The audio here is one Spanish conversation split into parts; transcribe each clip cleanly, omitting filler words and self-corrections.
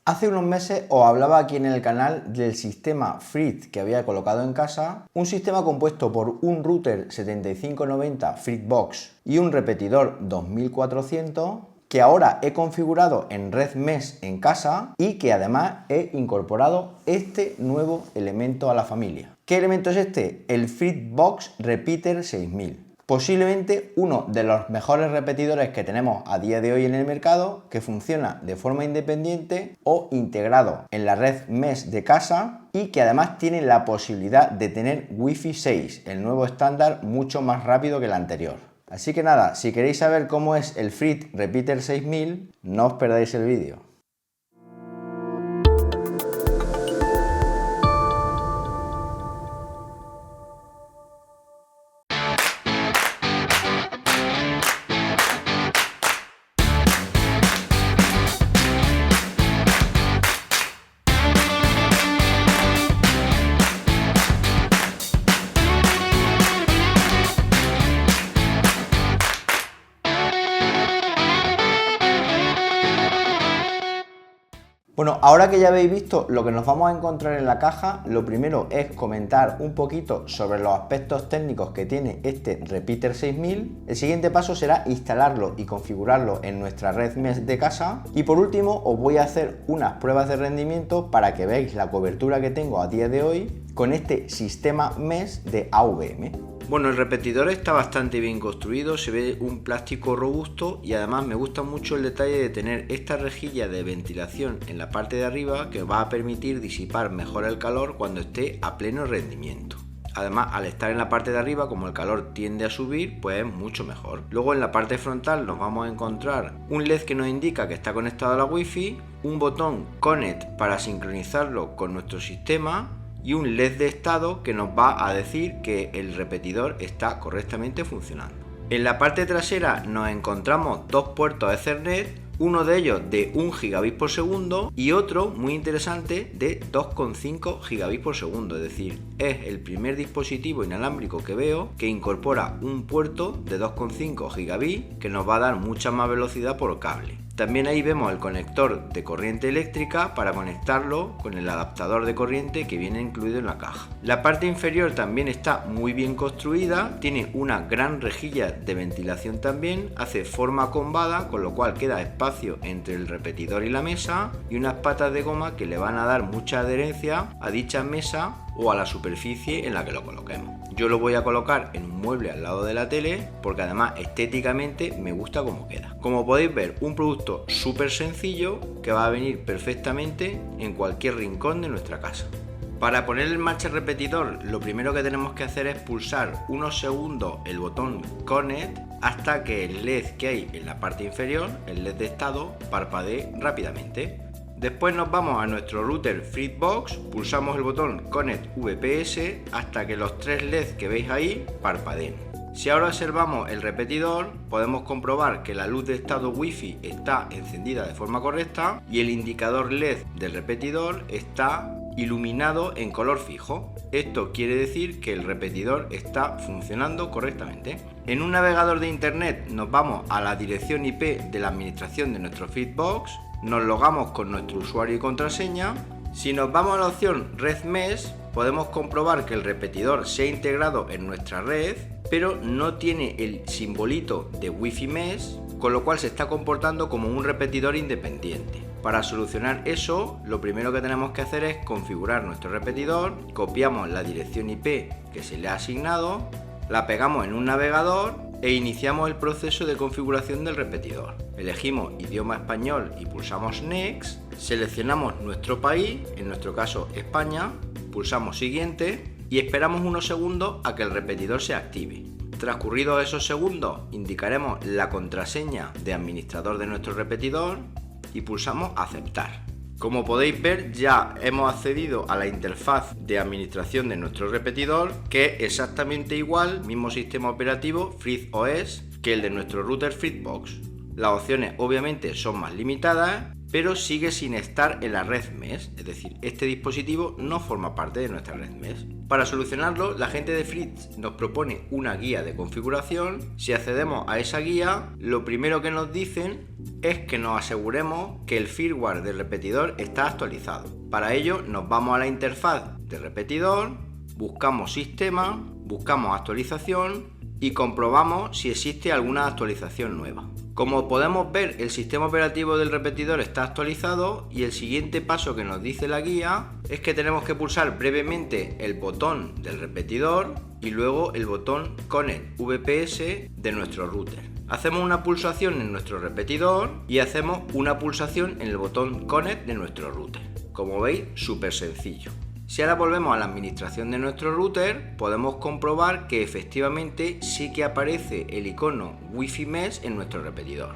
Hace unos meses os hablaba aquí en el canal del sistema Frit que había colocado en casa, un sistema compuesto por un router 7590 FreeBox y un repetidor 2400 que ahora he configurado en Red Mesh en casa y que además he incorporado este nuevo elemento a la familia. ¿Qué elemento es este? El FreeBox Repeater 6000. Posiblemente uno de los mejores repetidores que tenemos a día de hoy en el mercado, que funciona de forma independiente o integrado en la red Mesh de casa y que además tiene la posibilidad de tener Wi-Fi 6, el nuevo estándar mucho más rápido que el anterior. Así que nada, si queréis saber cómo es el Frit Repeater 6000, no os perdáis el vídeo. Bueno, ahora que ya habéis visto lo que nos vamos a encontrar en la caja, lo primero es comentar un poquito sobre los aspectos técnicos que tiene este Repeater 6000. El siguiente paso será instalarlo y configurarlo en nuestra red Mesh de casa. Y por último os voy a hacer unas pruebas de rendimiento para que veáis la cobertura que tengo a día de hoy con este sistema Mesh de AVM. Bueno, el repetidor está bastante bien construido, se ve un plástico robusto y además me gusta mucho el detalle de tener esta rejilla de ventilación en la parte de arriba que va a permitir disipar mejor el calor cuando esté a pleno rendimiento. Además, al estar en la parte de arriba, como el calor tiende a subir, pues es mucho mejor. Luego en la parte frontal nos vamos a encontrar un LED que nos indica que está conectado a la Wi-Fi, un botón Connect para sincronizarlo con nuestro sistema y un LED de estado que nos va a decir que el repetidor está correctamente funcionando. En la parte trasera nos encontramos dos puertos Ethernet, uno de ellos de 1 gigabit por segundo y otro muy interesante de 2,5 gigabit por segundo, es decir, es el primer dispositivo inalámbrico que veo que incorpora un puerto de 2,5 gigabit que nos va a dar mucha más velocidad por cable. También ahí vemos el conector de corriente eléctrica para conectarlo con el adaptador de corriente que viene incluido en la caja. La parte inferior también está muy bien construida, tiene una gran rejilla de ventilación también, hace forma combada, con lo cual queda espacio entre el repetidor y la mesa y unas patas de goma que le van a dar mucha adherencia a dicha mesa o a la superficie en la que lo coloquemos. Yo lo voy a colocar en un mueble al lado de la tele porque además estéticamente me gusta cómo queda. Como podéis ver, un producto súper sencillo que va a venir perfectamente en cualquier rincón de nuestra casa. Para poner en marcha el repetidor, lo primero que tenemos que hacer es pulsar unos segundos el botón Connect hasta que el LED que hay en la parte inferior, el LED de estado, parpadee rápidamente. Después nos vamos a nuestro router FreeBox, pulsamos el botón Connect VPS hasta que los tres LEDs que veis ahí parpadeen. Si ahora observamos el repetidor, podemos comprobar que la luz de estado Wi-Fi está encendida de forma correcta y el indicador LED del repetidor está iluminado en color fijo. Esto quiere decir que el repetidor está funcionando correctamente. En un navegador de internet nos vamos a la dirección IP de la administración de nuestro FreeBox, nos logamos con nuestro usuario y contraseña. Si nos vamos a la opción Red Mesh, podemos comprobar que el repetidor se ha integrado en nuestra red, pero no tiene el simbolito de Wi-Fi Mesh, con lo cual se está comportando como un repetidor independiente. Para solucionar eso, lo primero que tenemos que hacer es configurar nuestro repetidor, copiamos la dirección IP que se le ha asignado, la pegamos en un navegador e iniciamos el proceso de configuración del repetidor. Elegimos idioma español y pulsamos Next, seleccionamos nuestro país, en nuestro caso España, pulsamos siguiente y esperamos unos segundos a que el repetidor se active. Transcurridos esos segundos, indicaremos la contraseña de administrador de nuestro repetidor y pulsamos aceptar. Como podéis ver, ya hemos accedido a la interfaz de administración de nuestro repetidor, que es exactamente igual, mismo sistema operativo FreeOS, que el de nuestro router FreeBox. Las opciones obviamente son más limitadas pero sigue sin estar en la red mesh, es decir, este dispositivo no forma parte de nuestra red mesh. Para solucionarlo, la gente de Fritz nos propone una guía de configuración. Si accedemos a esa guía, lo primero que nos dicen es que nos aseguremos que el firmware del repetidor está actualizado. Para ello nos vamos a la interfaz del repetidor, buscamos sistema, buscamos actualización y comprobamos si existe alguna actualización nueva. Como podemos ver, el sistema operativo del repetidor está actualizado y el siguiente paso que nos dice la guía es que tenemos que pulsar brevemente el botón del repetidor y luego el botón Connect VPS de nuestro router. Hacemos una pulsación en nuestro repetidor y hacemos una pulsación en el botón Connect de nuestro router. Como veis, súper sencillo. Si ahora volvemos a la administración de nuestro router, podemos comprobar que efectivamente sí que aparece el icono Wi-Fi Mesh en nuestro repetidor,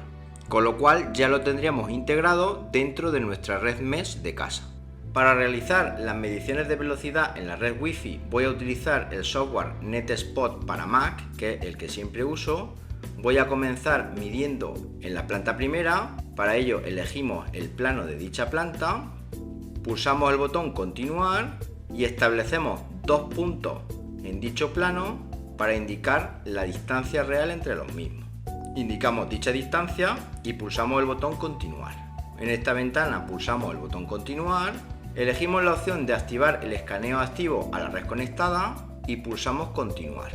con lo cual ya lo tendríamos integrado dentro de nuestra red Mesh de casa. Para realizar las mediciones de velocidad en la red Wi-Fi voy a utilizar el software NetSpot para Mac, que es el que siempre uso. Voy a comenzar midiendo en la planta primera. Para ello elegimos el plano de dicha planta. Pulsamos el botón continuar y establecemos 2 puntos en dicho plano para indicar la distancia real entre los mismos. Indicamos dicha distancia y pulsamos el botón continuar. En esta ventana pulsamos el botón continuar, elegimos la opción de activar el escaneo activo a la red conectada y pulsamos continuar.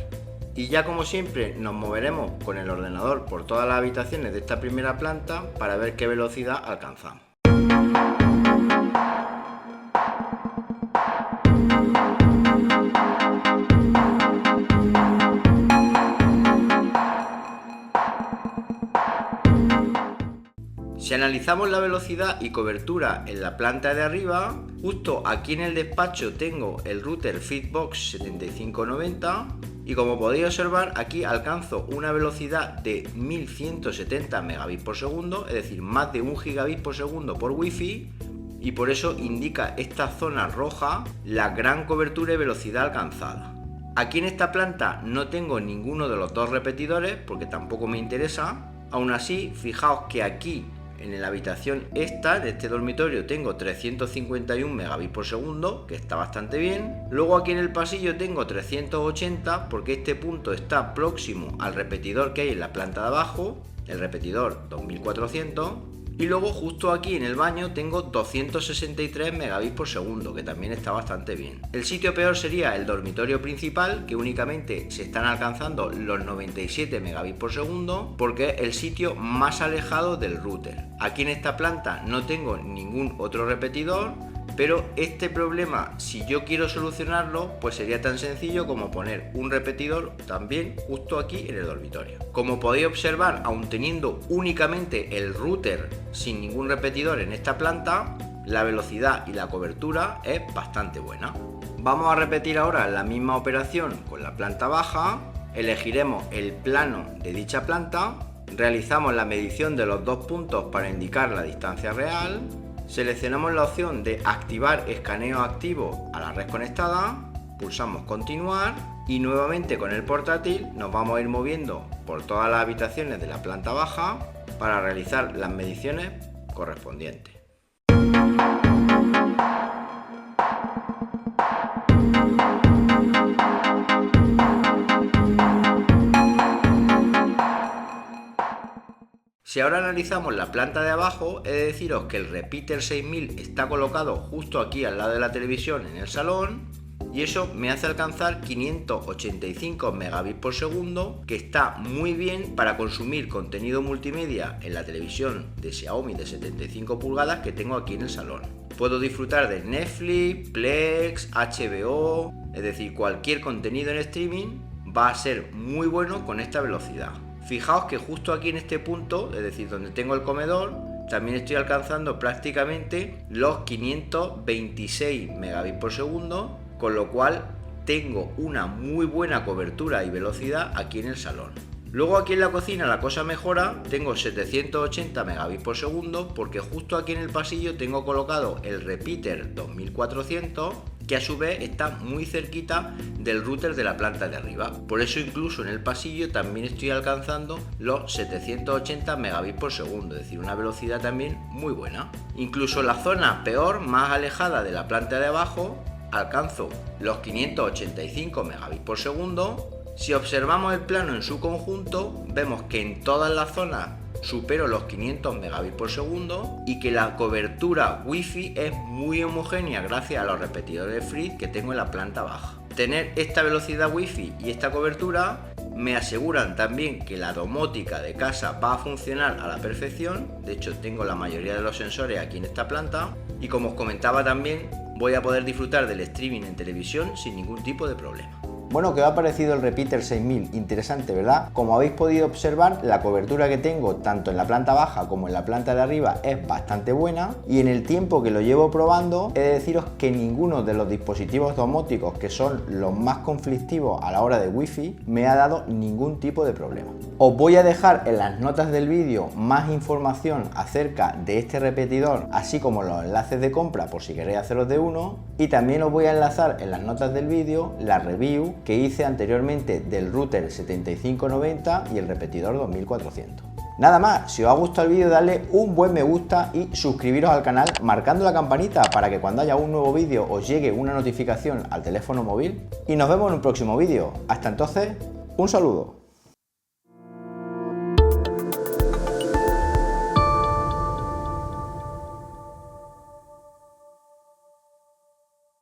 Y ya como siempre nos moveremos con el ordenador por todas las habitaciones de esta primera planta para ver qué velocidad alcanzamos. Si analizamos la velocidad y cobertura en la planta de arriba, justo aquí en el despacho tengo el router Fitbox 7590 y como podéis observar aquí alcanzo una velocidad de 1170 megabits por segundo, es decir, más de 1 gigabit por segundo por Wi-Fi, y por eso indica esta zona roja la gran cobertura y velocidad alcanzada. Aquí en esta planta no tengo ninguno de los dos repetidores porque tampoco me interesa. Aún así, fijaos que aquí en la habitación esta, de este dormitorio, tengo 351 megabits por segundo, que está bastante bien. Luego aquí en el pasillo tengo 380 porque este punto está próximo al repetidor que hay en la planta de abajo, el repetidor 2400. Y luego justo aquí en el baño tengo 263 megabits por segundo, que también está bastante bien. El sitio peor sería el dormitorio principal, que únicamente se están alcanzando los 97 megabits por segundo, porque es el sitio más alejado del router. Aquí en esta planta no tengo ningún otro repetidor, pero este problema, si yo quiero solucionarlo, pues sería tan sencillo como poner un repetidor también justo aquí en el dormitorio. Como podéis observar, aun teniendo únicamente el router sin ningún repetidor en esta planta, la velocidad y la cobertura es bastante buena. Vamos a repetir ahora la misma operación con la planta baja. Elegiremos el plano de dicha planta, realizamos la medición de los 2 puntos para indicar la distancia real. Seleccionamos la opción de activar escaneo activo a la red conectada, pulsamos continuar y nuevamente con el portátil nos vamos a ir moviendo por todas las habitaciones de la planta baja para realizar las mediciones correspondientes. Si ahora analizamos la planta de abajo, he de deciros que el repeater 6000 está colocado justo aquí al lado de la televisión en el salón y eso me hace alcanzar 585 megabits por segundo, que está muy bien para consumir contenido multimedia en la televisión de Xiaomi de 75 pulgadas que tengo aquí en el salón. Puedo disfrutar de Netflix, Plex, HBO, es decir, cualquier contenido en streaming va a ser muy bueno con esta velocidad. Fijaos que justo aquí en este punto, es decir, donde tengo el comedor, también estoy alcanzando prácticamente los 526 megabits por segundo, con lo cual tengo una muy buena cobertura y velocidad aquí en el salón. Luego aquí en la cocina la cosa mejora, tengo 780 megabits por segundo porque justo aquí en el pasillo tengo colocado el repeater 2400 que a su vez está muy cerquita del router de la planta de arriba. Por eso incluso en el pasillo también estoy alcanzando los 780 megabits por segundo, es decir, una velocidad también muy buena. Incluso en la zona peor, más alejada de la planta de abajo, alcanzo los 585 megabits por segundo. Si observamos el plano en su conjunto, vemos que en todas las zonas supero los 500 megabits por segundo y que la cobertura Wi-Fi es muy homogénea gracias a los repetidores Free que tengo en la planta baja. Tener esta velocidad Wi-Fi y esta cobertura me aseguran también que la domótica de casa va a funcionar a la perfección. De hecho, tengo la mayoría de los sensores aquí en esta planta y, como os comentaba, también voy a poder disfrutar del streaming en televisión sin ningún tipo de problema. Bueno, ¿qué os ha parecido el Repeater 6000? Interesante, ¿verdad? Como habéis podido observar, la cobertura que tengo tanto en la planta baja como en la planta de arriba es bastante buena, y en el tiempo que lo llevo probando he de deciros que ninguno de los dispositivos domóticos, que son los más conflictivos a la hora de Wi-Fi, me ha dado ningún tipo de problema. Os voy a dejar en las notas del vídeo más información acerca de este repetidor, así como los enlaces de compra por si queréis haceros de uno, y también os voy a enlazar en las notas del vídeo la review que hice anteriormente del router 7590 y el repetidor 2400. Nada más, si os ha gustado el vídeo, dadle un buen me gusta y suscribiros al canal marcando la campanita para que cuando haya un nuevo vídeo os llegue una notificación al teléfono móvil, y nos vemos en un próximo vídeo. Hasta entonces, un saludo.